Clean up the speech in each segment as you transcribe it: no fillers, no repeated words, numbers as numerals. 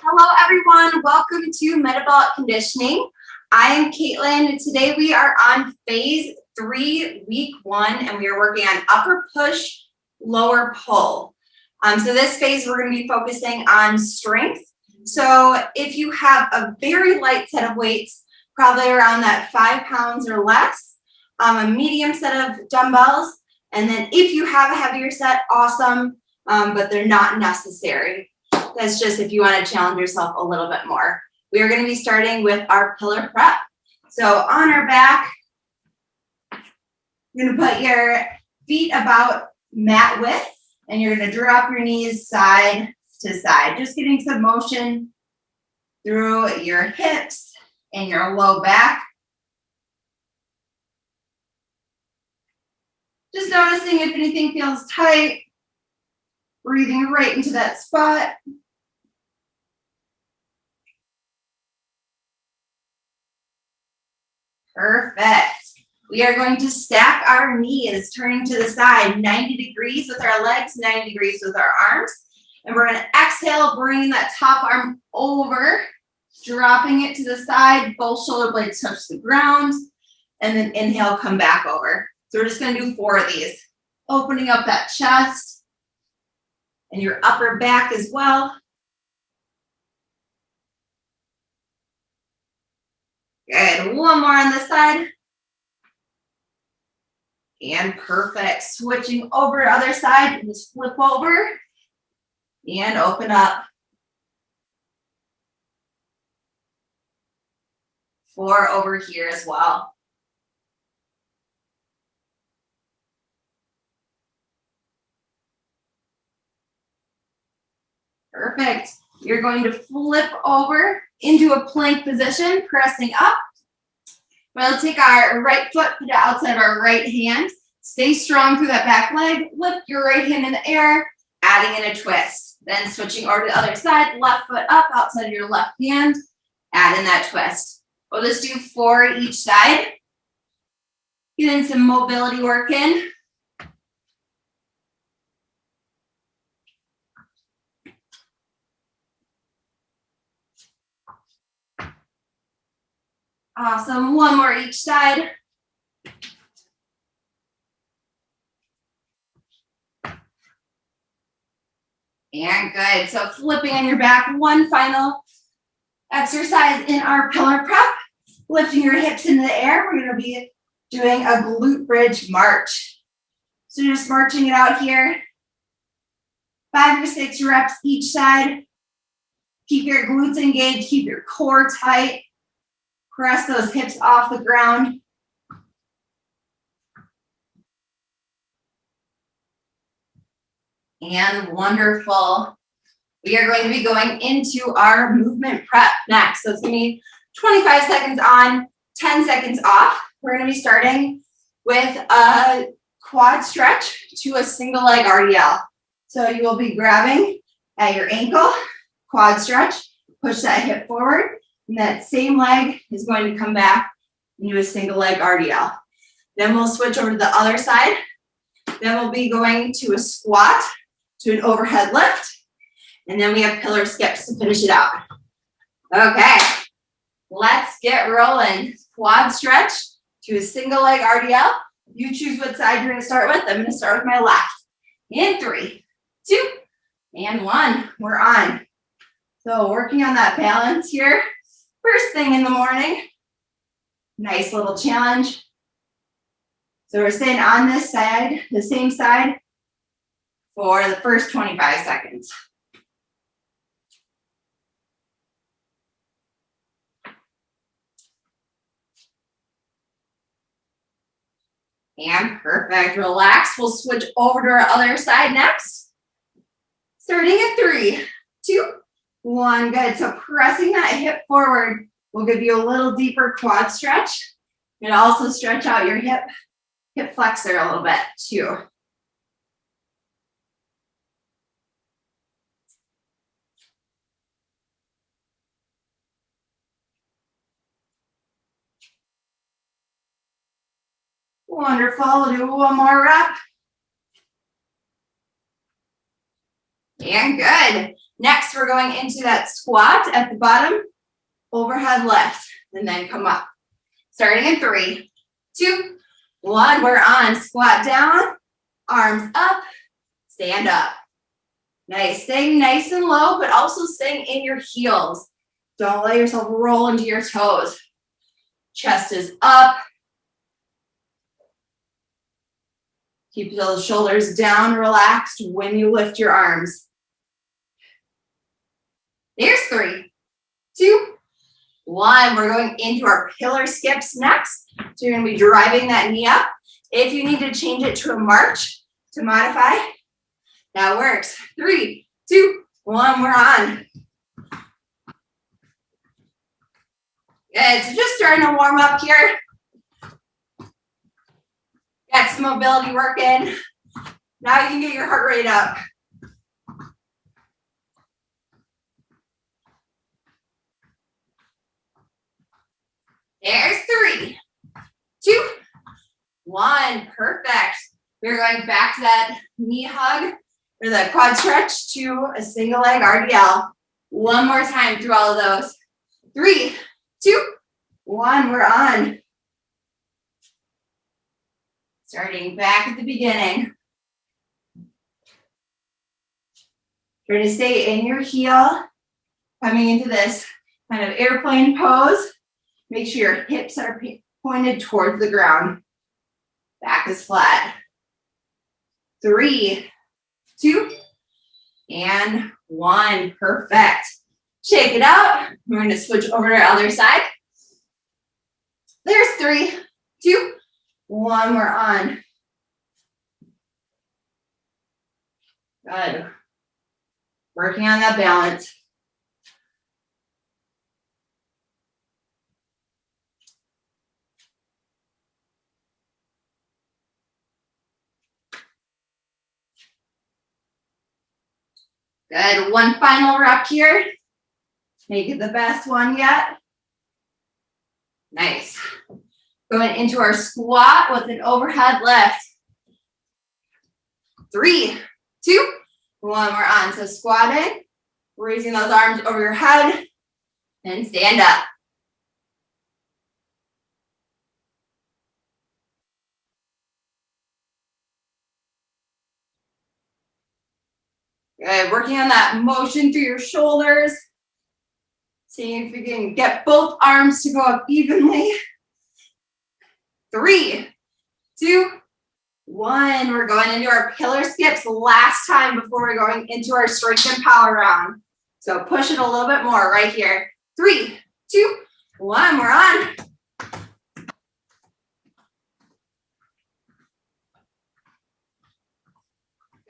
Hello everyone, welcome to Metabolic Conditioning. I am Caitlin. Today we are on phase 3, week 1, and we are working on upper push, lower pull. So this phase we're going to be focusing on strength. So if you have a very light set of weights, probably around that 5 pounds or less, a medium set of dumbbells, and then if you have a heavier set, awesome, but they're not necessary. That's just if you want to challenge yourself a little bit more. We are going to be starting with our pillar prep. So on our back, you're going to put your feet about mat width, and you're going to drop your knees side to side, just getting some motion through your hips and your low back. Just noticing if anything feels tight, breathing right into that spot. Perfect. We are going to stack our knees, turning to the side, 90 degrees with our legs, 90 degrees with our arms. And we're going to exhale, bringing that top arm over, dropping it to the side, both shoulder blades touch the ground, and then inhale, come back over. So we're just going to do 4 of these, opening up that chest and your upper back as well. Good. One more on this side. And perfect. Switching over to the other side, and just flip over and open up. 4 over here as well. Perfect. You're going to flip over into a plank position, pressing up. We'll take our right foot, put it outside of our right hand. Stay strong through that back leg. Lift your right hand in the air, adding in a twist. Then switching over to the other side, left foot up outside of your left hand, add in that twist. We'll just do 4 each side. Getting some mobility work in. Awesome. 1 more each side. And good. So flipping on your back, 1 final exercise in our pillar prep. Lifting your hips into the air. We're going to be doing a glute bridge march. So just marching it out here. 5 to 6 reps each side. Keep your glutes engaged. Keep your core tight. Press those hips off the ground. And wonderful. We are going to be going into our movement prep next. So it's going to be 25 seconds on, 10 seconds off. We're going to be starting with a quad stretch to a single leg RDL. So you will be grabbing at your ankle, quad stretch, push that hip forward. And that same leg is going to come back into a single leg RDL. Then we'll switch over to the other side. Then we'll be going to a squat, to an overhead lift. And then we have pillar skips to finish it out. Okay, let's get rolling. Quad stretch to a single leg RDL. You choose what side you're going to start with. I'm going to start with my left. In 3, 2, and 1. We're on. So working on that balance here. First thing in the morning, nice little challenge. So we're staying on this side, the same side, for the first 25 seconds. And perfect, relax. We'll switch over to our other side next. Starting at 3, 2, 1, good. So pressing that hip forward will give you a little deeper quad stretch. And also stretch out your hip flexor a little bit too. Wonderful. We'll do 1 more rep. And good. Next, we're going into that squat at the bottom, overhead lift, and then come up. Starting in 3, 2, 1, we're on. Squat down, arms up, stand up. Nice, staying nice and low, but also staying in your heels. Don't let yourself roll into your toes. Chest is up. Keep those shoulders down, relaxed when you lift your arms. There's 3, 2, 1. We're going into our pillar skips next. So you're going to be driving that knee up. If you need to change it to a march to modify, that works. 3, 2, 1, we're on. Good, so just starting to warm up here. Got some mobility working. Now you can get your heart rate up. There's 3, 2, 1. Perfect. We're going back to that knee hug or the quad stretch to a single leg RDL. One more time through all of those. 3, 2, 1. We're on. Starting back at the beginning. Try to stay in your heel. Coming into this kind of airplane pose. Make sure your hips are pointed towards the ground. Back is flat. 3, 2, and 1. Perfect. Shake it out. We're going to switch over to our other side. There's 3, 2, 1. We're on. Good. Working on that balance. Good. One final rep here. Make it the best one yet. Nice. Going into our squat with an overhead lift. 3, 2, 1. We're on. So squatting, raising those arms over your head, and stand up. Good. Working on that motion through your shoulders. Seeing if you can get both arms to go up evenly. 3, 2, 1. We're going into our pillar skips last time before we're going into our strength and power round. So push it a little bit more right here. 3, 2, 1. We're on.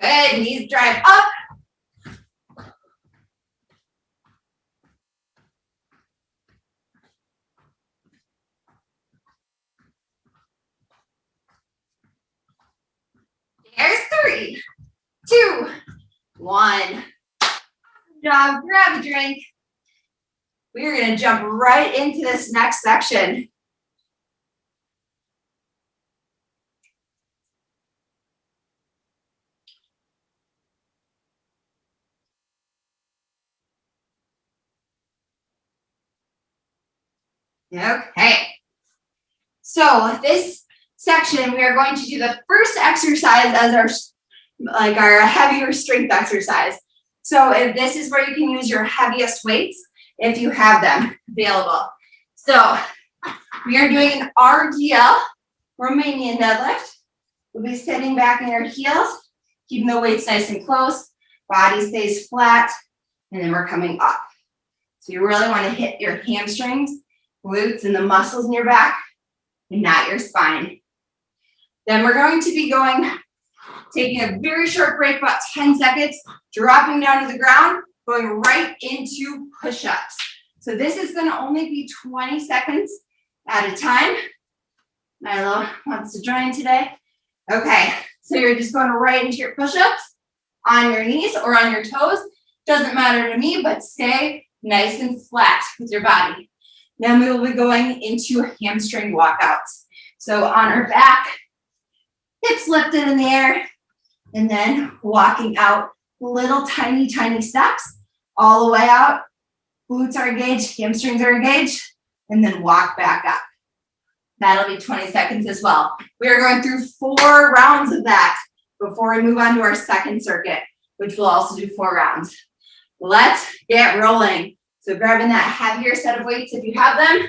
Good. Knees drive up. There's 3, 2, 1. Good job. Grab a drink. We're going to jump right into this next section. Okay. So this section, we are going to do the first exercise as our heavier strength exercise. So if this is where you can use your heaviest weights if you have them available. So we are doing an RDL, Romanian Deadlift. We'll be sitting back in your heels, keeping the weights nice and close, body stays flat, and then we're coming up. So you really want to hit your hamstrings, glutes, and the muscles in your back, and not your spine. Then we're going to be taking a very short break, about 10 seconds, dropping down to the ground, going right into push-ups. So this is going to only be 20 seconds at a time. Milo wants to join today. Okay, so you're just going right into your push-ups on your knees or on your toes. Doesn't matter to me, but stay nice and flat with your body. Then we will be going into hamstring walkouts. So on our back, hips lifted in the air, and then walking out little tiny, tiny steps all the way out. Glutes are engaged, hamstrings are engaged, and then walk back up. That'll be 20 seconds as well. We are going through 4 rounds of that before we move on to our second circuit, which will also do 4 rounds. Let's get rolling. So grabbing that heavier set of weights if you have them,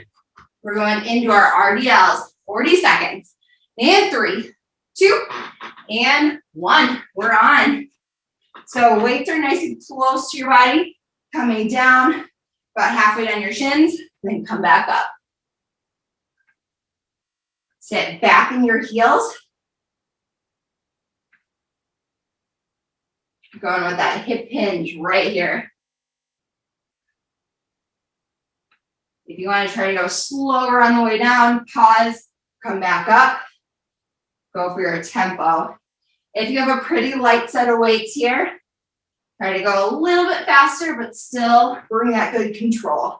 we're going into our RDLs, 40 seconds. And 3, 2, and 1. We're on. So weights are nice and close to your body, coming down about halfway down your shins, then come back up. Sit back in your heels. Going with that hip hinge right here. If you want to try to go slower on the way down, pause, come back up. Go for your tempo. If you have a pretty light set of weights here, try to go a little bit faster, but still bring that good control.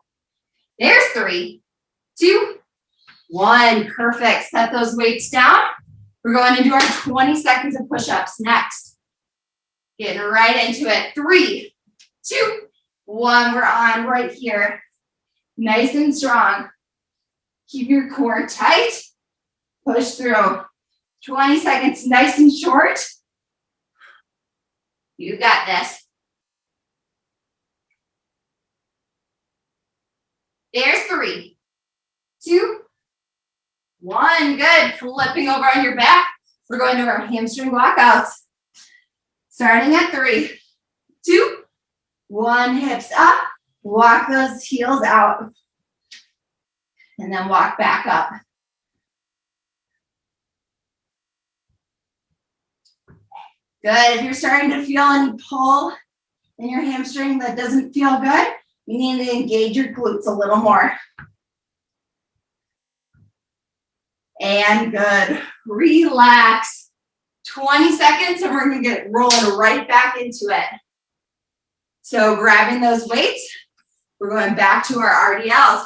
There's 3, 2, 1. Perfect. Set those weights down. We're going into our 20 seconds of push-ups next. Getting right into it. 3, 2, 1. We're on right here. Nice and strong. Keep your core tight. Push through. 20 seconds, nice and short. You got this. There's 3, 2, 1. Good. Flipping over on your back. We're going to our hamstring walkouts. Starting at 3, 2, 1. Hips up. Walk those heels out. And then walk back up. Good. If you're starting to feel any pull in your hamstring that doesn't feel good, you need to engage your glutes a little more. And good. Relax. 20 seconds and we're going to get rolling right back into it. So grabbing those weights, we're going back to our RDLs.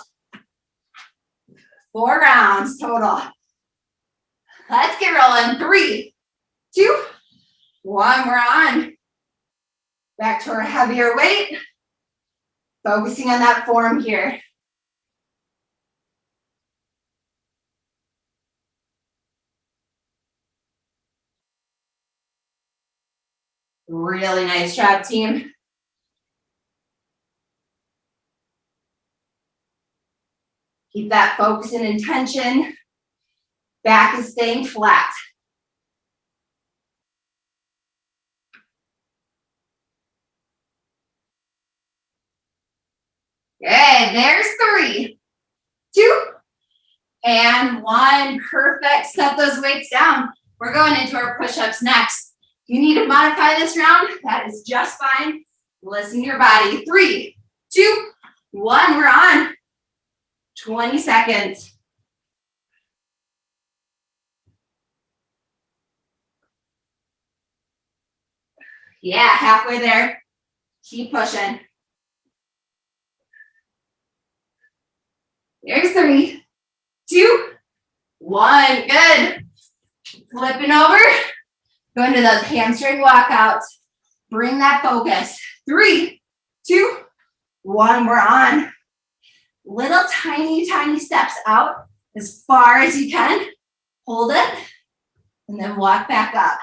4 rounds total. Let's get rolling. 3, 2, 1. We're on. Back to our heavier weight. Focusing on that form here. Really nice job, team. Keep that focus and intention. Back is staying flat. Good. There's 3, 2, and 1. Perfect. Set those weights down. We're going into our push-ups next. You need to modify this round. That is just fine. Listen to your body. 3, 2, 1. We're on. 20 seconds. Yeah, halfway there. Keep pushing. There's 3, 2, 1. Good. Flipping over. Going to those hamstring walkouts. Bring that focus. 3, 2, 1. We're on. Little tiny, tiny steps out as far as you can. Hold it. And then walk back up.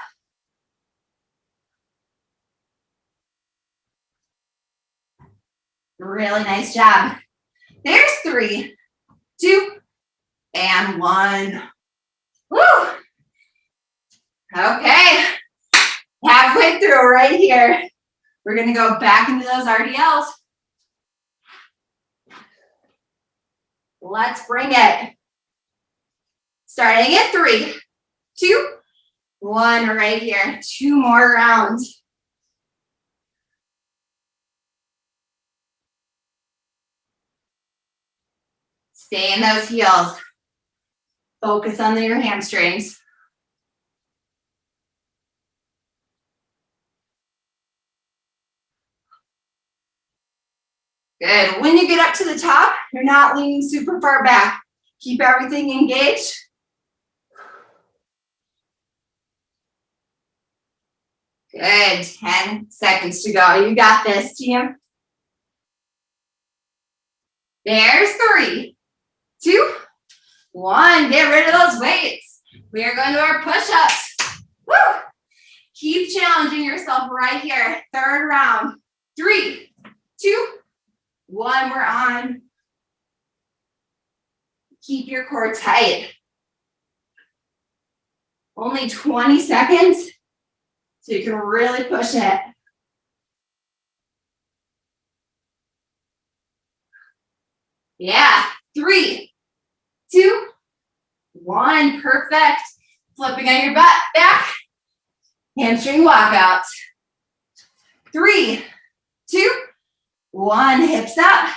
Really nice job. There's 3, 2, and 1. Woo! Okay. Halfway through right here. We're going to go back into those RDLs. Let's bring it. Starting at 3, 2, 1 right here. 2 more rounds. Stay in those heels. Focus on your hamstrings. Good. When you get up to the top, you're not leaning super far back. Keep everything engaged. Good. 10 seconds to go. You got this, team. There's 3, 2, 1. Get rid of those weights. We are going to our push-ups. Woo! Keep challenging yourself right here. Third round. 3, 2, 1. We're on. Keep your core tight. Only 20 seconds, so you can really push it. Yeah, 3, 2, 1. Perfect. Flipping on your butt, back. Hamstring walkouts. 3, 2, 1. Hips up.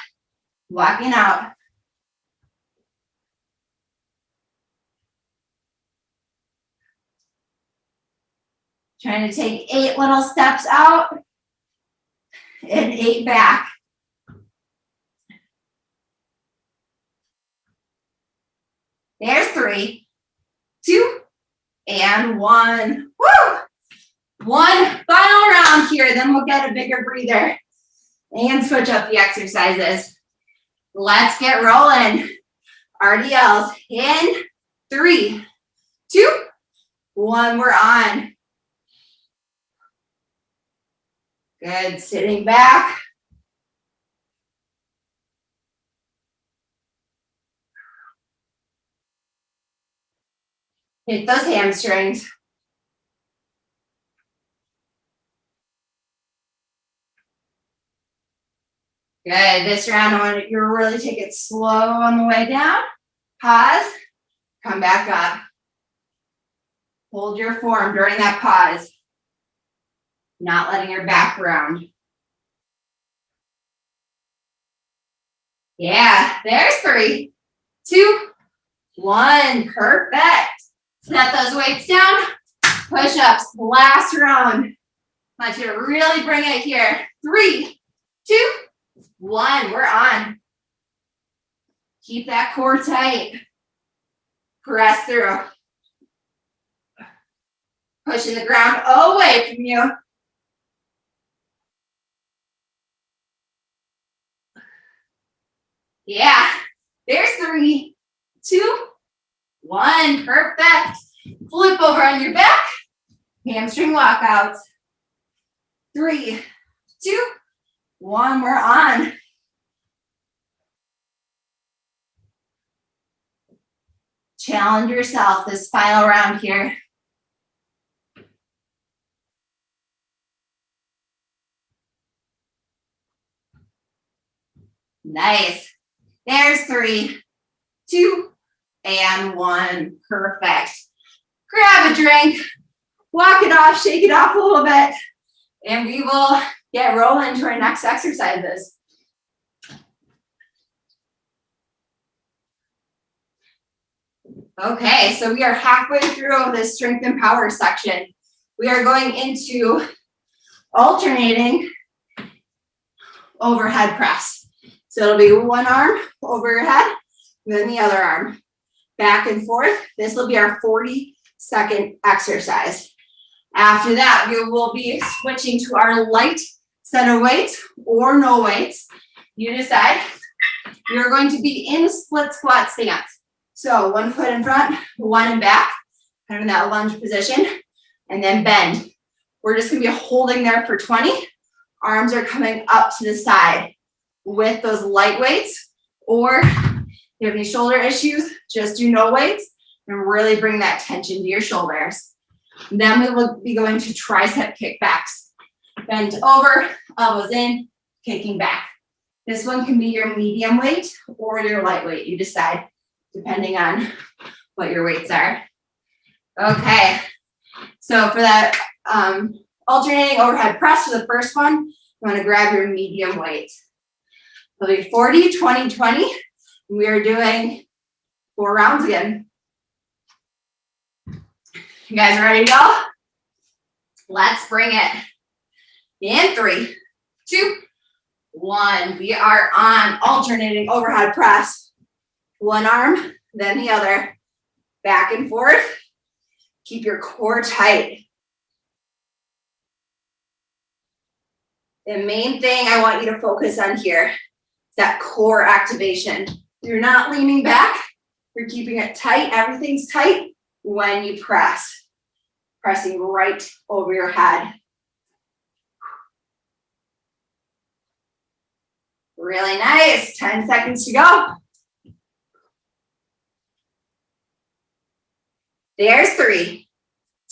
Walking out. Trying to take 8 little steps out and 8 back. There's 3, 2, and 1. Woo! One final round here, then we'll get a bigger breather and switch up the exercises. Let's get rolling. Rdls in 3, 2, 1. We're on. Good. Sitting back. Hit those hamstrings. Good. This round, I want you to really take it slow on the way down. Pause. Come back up. Hold your form during that pause. Not letting your back round. Yeah. There's 3, 2, 1. Perfect. Set those weights down. Push-ups. Last round. I want you to really bring it here. 3, 2, 1. We're on. Keep that core tight. Press through. Pushing the ground away from you. Yeah. There's 3, 2, 1. Perfect. Flip over on your back. Hamstring walkouts. 3, 2, 1. We're on. Challenge yourself this final round here. Nice. There's 3, 2, and 1. Perfect. Grab a drink, walk it off, shake it off a little bit, and we will get rolling to our next exercises. Okay, so we are halfway through this strength and power section. We are going into alternating overhead press. So it'll be one arm over your head, then the other arm. Back and forth. This will be our 40-second exercise. After that, we will be switching to our light set of weights or no weights. You decide. You're going to be in split squat stance. So 1 foot in front, 1 in back, kind of in that lunge position, and then bend. We're just going to be holding there for 20. Arms are coming up to the side with those light weights, or if you have any shoulder issues, just do no weights and really bring that tension to your shoulders. Then we will be going to tricep kickbacks. Bent over, elbows in, kicking back. This one can be your medium weight or your light weight. You decide, depending on what your weights are. Okay, so for that alternating overhead press for the first one, you want to grab your medium weight. It'll be 40, 20, 20. We are doing 4 rounds again. You guys ready to go? Let's bring it. In 3, 2, 1. We are on alternating overhead press. One arm, then the other. Back and forth. Keep your core tight. The main thing I want you to focus on here that core activation. You're not leaning back. You're keeping it tight. Everything's tight when you press. Pressing right over your head. Really nice. 10 seconds to go. There's 3,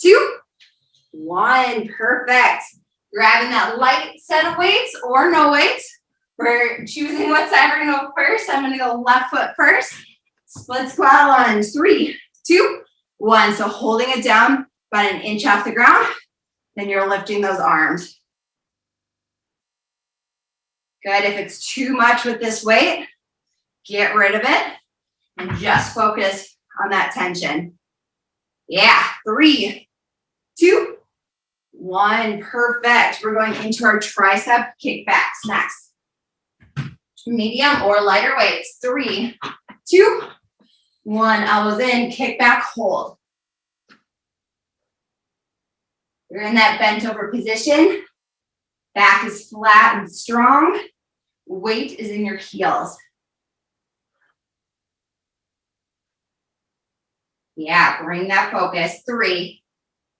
2, 1. Perfect. Grabbing that light set of weights or no weights. We're choosing what side we're going to go first. I'm going to go left foot first. Split squat lunge. 3, 2, 1. So holding it down about an inch off the ground. Then you're lifting those arms. Good. If it's too much with this weight, get rid of it and just focus on that tension. Yeah. 3, 2, 1. Perfect. We're going into our tricep kickbacks next. Medium or lighter weights. 3, 2, 1. Elbows in, kick back, hold. You're in that bent over position. Back is flat and strong. Weight is in your heels. Yeah, bring that focus. 3,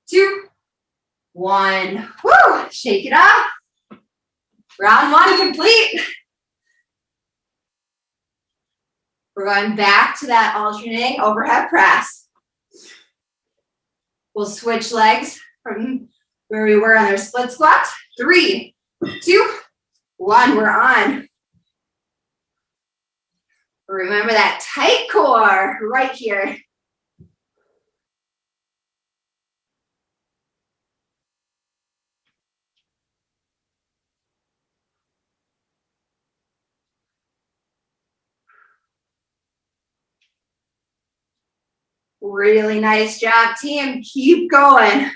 2, 1. Woo! Shake it off. Round 1 complete. We're going back to that alternating overhead press. We'll switch legs from where we were on our split squats. 3, 2, 1. We're on. Remember that tight core right here. Really nice job, team. Keep going.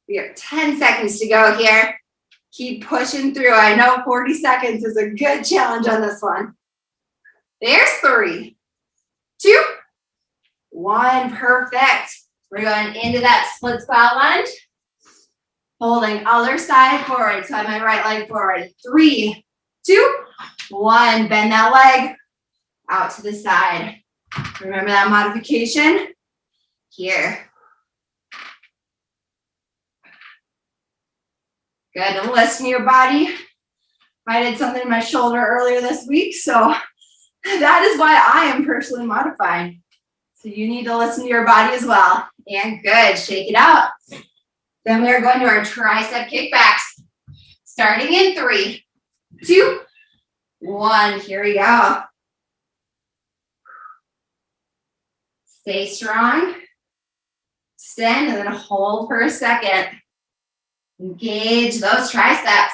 We have 10 seconds to go here. Keep pushing through. I know 40 seconds is a good challenge on this one. There's 3, 2, 1. Perfect. We're going into that split squat lunge. Holding other side forward. So I have my right leg forward. 3, 2, 1. Bend that leg out to the side. Remember that modification? Here. Good to listen to your body. I did something in my shoulder earlier this week, so that is why I am personally modifying. So you need to listen to your body as well. And good, shake it out. Then we are going to our tricep kickbacks. Starting in 3, 2, 1. Here we go. Stay strong. Extend and then hold for a second. Engage those triceps.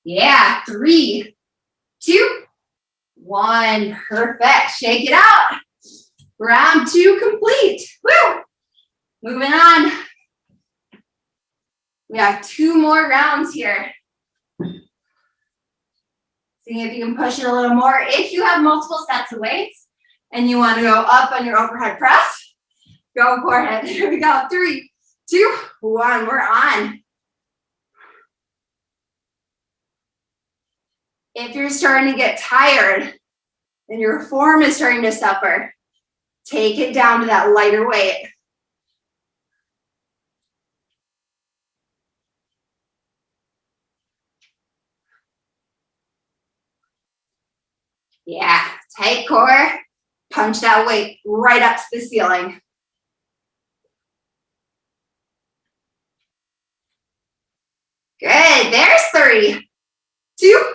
Yeah, 3, 2, 1. Perfect. Shake it out. Round 2 complete. Woo! Moving on. We have 2 more rounds here. See if you can push it a little more. If you have multiple sets of weights and you want to go up on your overhead press, go for it. Here we go. 3, 2, 1. We're on. If you're starting to get tired and your form is starting to suffer, take it down to that lighter weight. Yeah, tight core. Punch that weight right up to the ceiling. Good. There's 3, 2,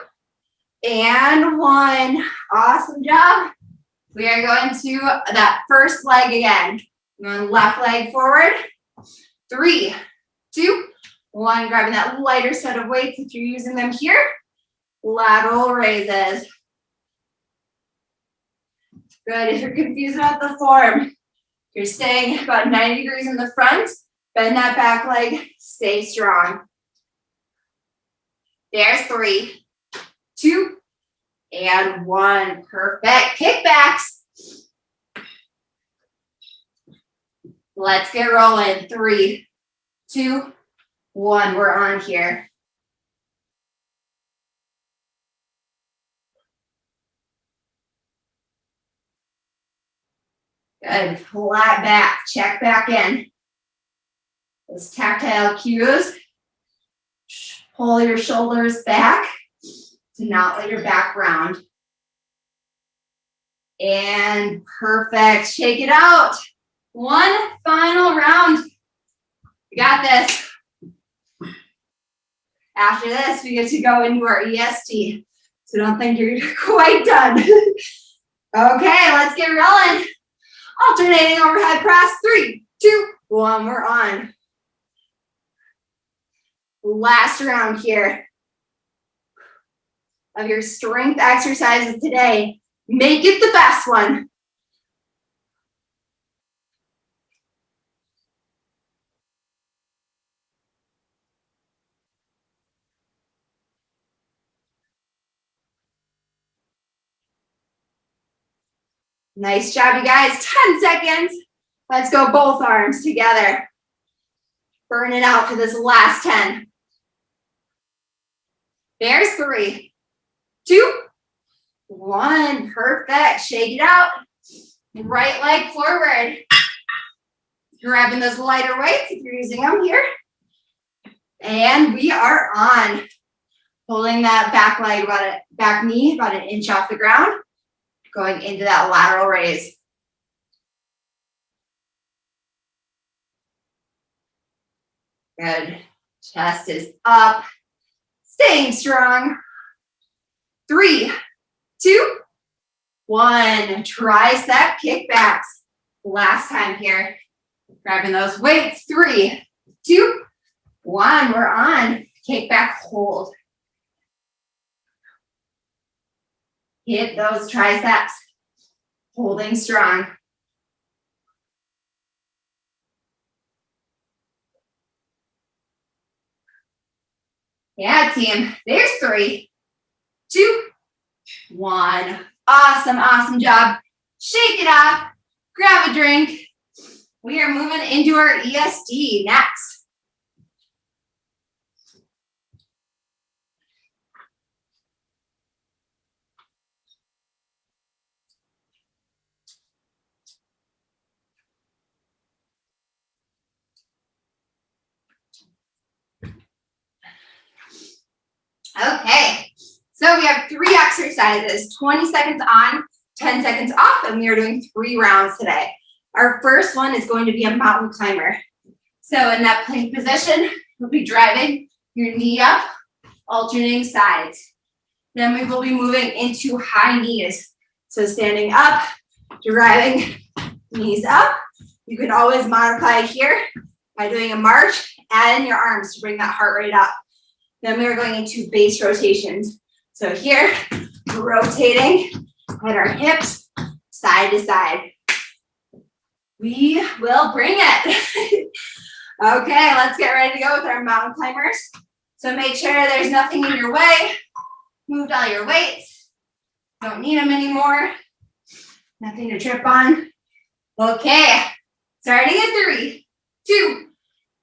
and 1. Awesome job. We are going to that first leg again. Going left leg forward. 3, 2, 1. Grabbing that lighter set of weights if you're using them here. Lateral raises. Good. If you're confused about the form, you're staying about 90 degrees in the front. Bend that back leg. Stay strong. There's 3, 2, and 1. Perfect. Kickbacks. Let's get rolling. 3, 2, 1. We're on here. Good. Flat back. Check back in. Those tactile cues. Pull your shoulders back to not let your back round. And perfect. Shake it out. One final round. You got this. After this, we get to go into our EST. So don't think you're quite done. Okay, let's get rolling. Alternating overhead press. 3, 2, 1. We're on. Last round here of your strength exercises today. Make it the best one. Nice job, you guys. 10 seconds. Let's go both arms together. Burn it out for this last 10. There's 3, 2, 1. Perfect. Shake it out. Right leg forward. Grabbing those lighter weights if you're using them here. And we are on. Holding that back leg, back knee about an inch off the ground. Going into that lateral raise. Good. Chest is up. Staying strong. 3, 2, 1. Tricep kickbacks. Last time here. Grabbing those weights. 3, 2, 1. We're on. Kickback hold. Hit those triceps. Holding strong. Yeah, team. There's 3, 2, 1. Awesome, awesome job. Shake it off. Grab a drink. We are moving into our ESD next. Okay, so we have 3 exercises, 20 seconds on, 10 seconds off, and we are doing 3 rounds today. Our first one is going to be a mountain climber. So in that plank position, you'll be driving your knee up, alternating sides. Then we will be moving into high knees. So standing up, driving knees up. You can always modify here by doing a march, add in your arms to bring that heart rate up. Then we are going into base rotations. So here, rotating at our hips, side to side. We will bring it. Okay, let's get ready to go with our mountain climbers. So make sure there's nothing in your way. Moved all your weights. Don't need them anymore. Nothing to trip on. Okay, starting at 3, 2,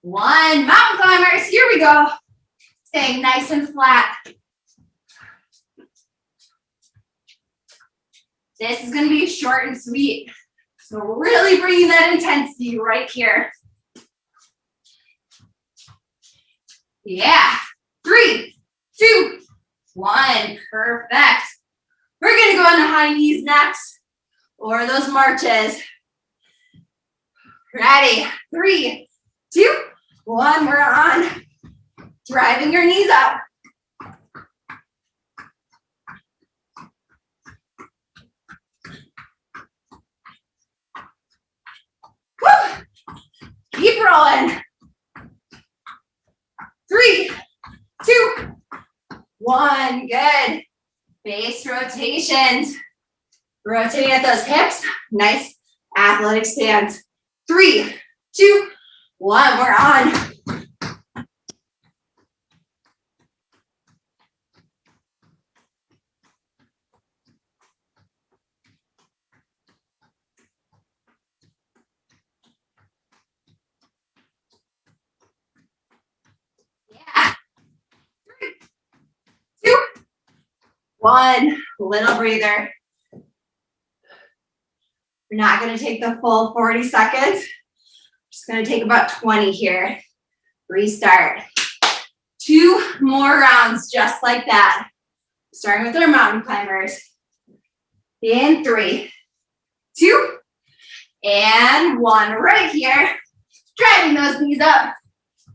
1. Mountain climbers, here we go. Staying nice and flat. This is going to be short and sweet. So we're really bringing that intensity right here. Yeah. 3, 2, 1. Perfect. We're going to go into high knees next, or those marches. Ready. 3, 2, 1. We're on. Driving your knees up. Woo! Keep rolling. 3, 2, 1. Good. Base rotations. Rotating at those hips. Nice athletic stance. 3, 2, 1. We're on. One little breather. We're not going to take the full 40 seconds. Just going to take about 20 here. Restart. 2 more rounds just like that. Starting with our mountain climbers. In 3, 2, and 1. Right here. Driving those knees up.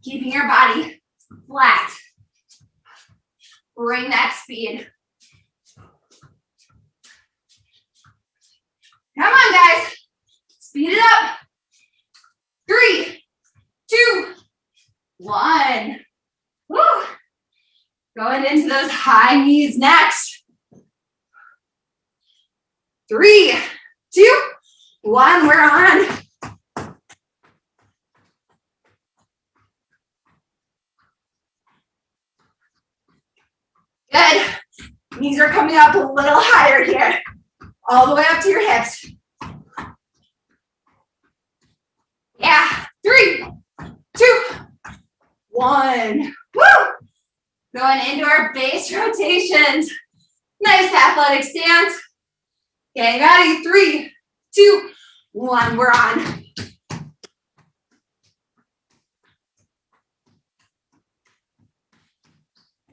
Keeping your body flat. Bring that speed. Come on, guys. Speed it up. 3, 2, 1. Woo. Going into those high knees next. 3, 2, 1. We're on. Good. Knees are coming up a little higher here. All the way up to your hips. Yeah. 3, 2, 1. Woo! Going into our base rotations. Nice athletic stance. Getting ready. 3, 2, 1. We're on.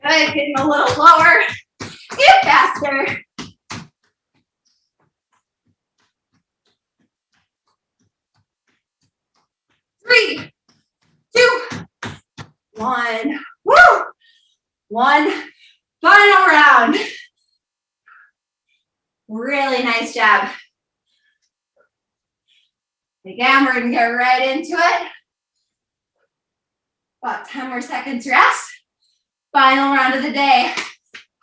Good. Getting a little lower. Get faster. 3, 2, 1. Woo! 1 final round. Really nice job. Again, we're going to get right into it. About 10 more seconds rest. Final round of the day.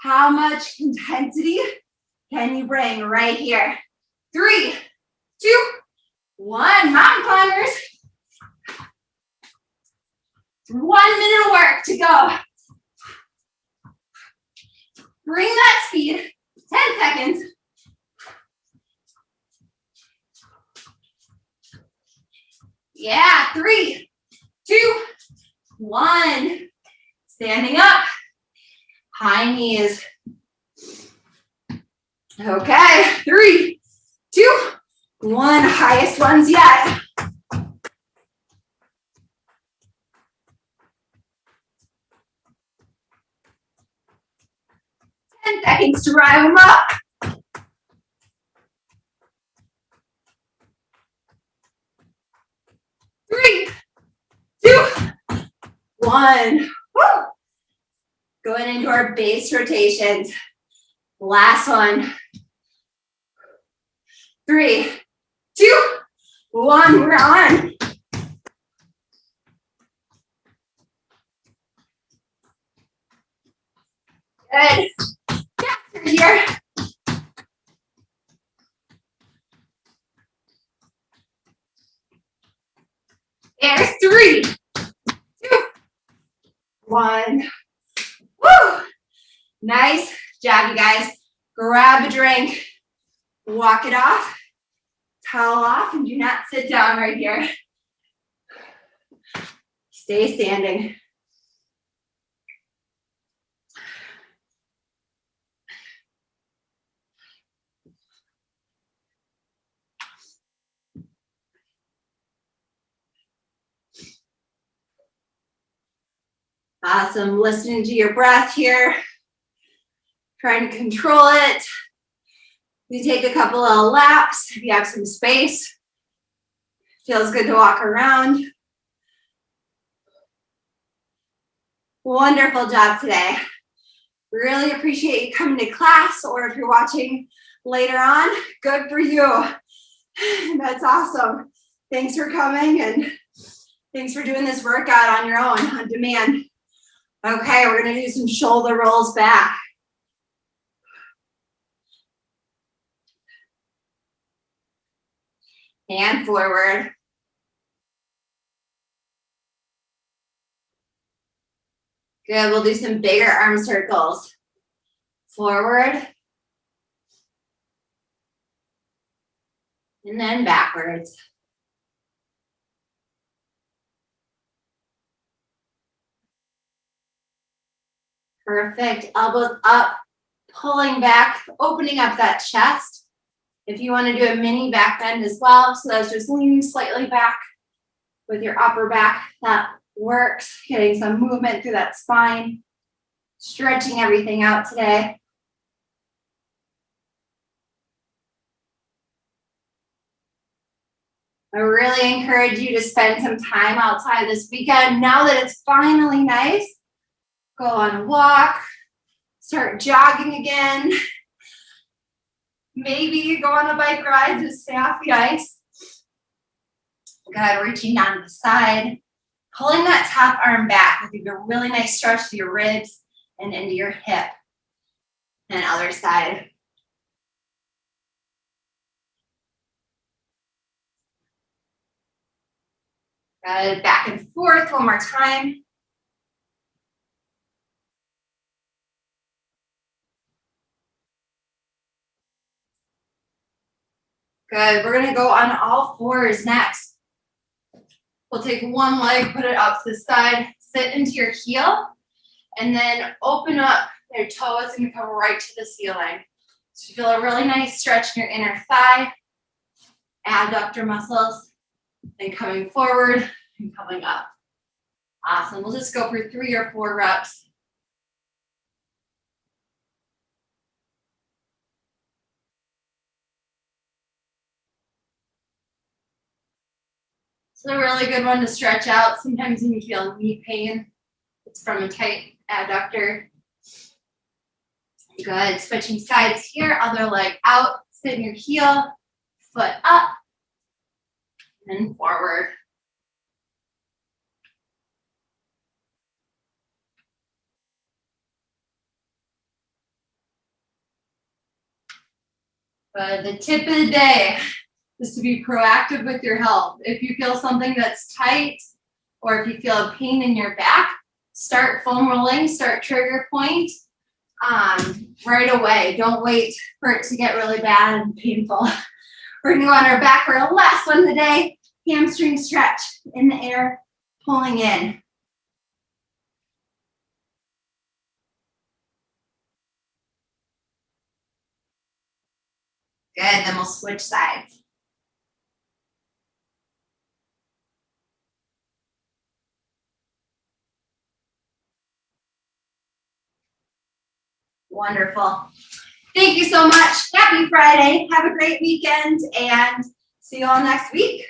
How much intensity can you bring right here? 3, 2, 1. Mountain climbers. 1 minute of work to go. Bring that speed. 10 seconds. Yeah, 3, 2, 1. Standing up. High knees. Okay, 3, 2, 1. Highest ones yet. Seconds to drive them up. 3, 2, 1. Woo. Going into our base rotations. Last one. 3, 2, 1. We're on. Good. Faster here. There's 3, 2, 1. Woo! Nice job, you guys. Grab a drink, walk it off, towel off, and do not sit down right here. Stay standing. Awesome. Listening to your breath here. Trying to control it. You take a couple of laps if you have some space. Feels good to walk around. Wonderful job today. Really appreciate you coming to class, or if you're watching later on, good for you. That's awesome. Thanks for coming, and thanks for doing this workout on your own, on demand. Okay, we're gonna do some shoulder rolls back. And forward. Good, we'll do some bigger arm circles. Forward. And then backwards. Perfect. Elbows up, pulling back, opening up that chest. If you want to do a mini back bend as well, so that's just leaning slightly back with your upper back, that works. Getting some movement through that spine, stretching everything out today. I really encourage you to spend some time outside this weekend. Now that it's finally nice, go on a walk, start jogging again. Maybe go on a bike ride to stay off the ice. Good, reaching down to the side. Pulling that top arm back will give you a really nice stretch to your ribs and into your hip. And other side. Good, back and forth one more time. Good, we're gonna go on all fours next. We'll take one leg, put it out to the side, sit into your heel, and then open up your toes and come right to the ceiling. So you feel a really nice stretch in your inner thigh, adductor muscles, and coming forward and coming up. Awesome, we'll just go for 3 or 4 reps. It's a really good one to stretch out. Sometimes when you feel knee pain, it's from a tight adductor. Good, switching sides here, other leg out, sit in your heel, foot up, and forward. Good, the tip of the day is to be proactive with your health. If you feel something that's tight, or if you feel a pain in your back, start foam rolling, start trigger point right away. Don't wait for it to get really bad and painful. We're gonna go on our back for our last one of the day. Hamstring stretch in the air, pulling in. Good, then we'll switch sides. Wonderful. Thank you so much. Happy Friday. Have a great weekend and see you all next week.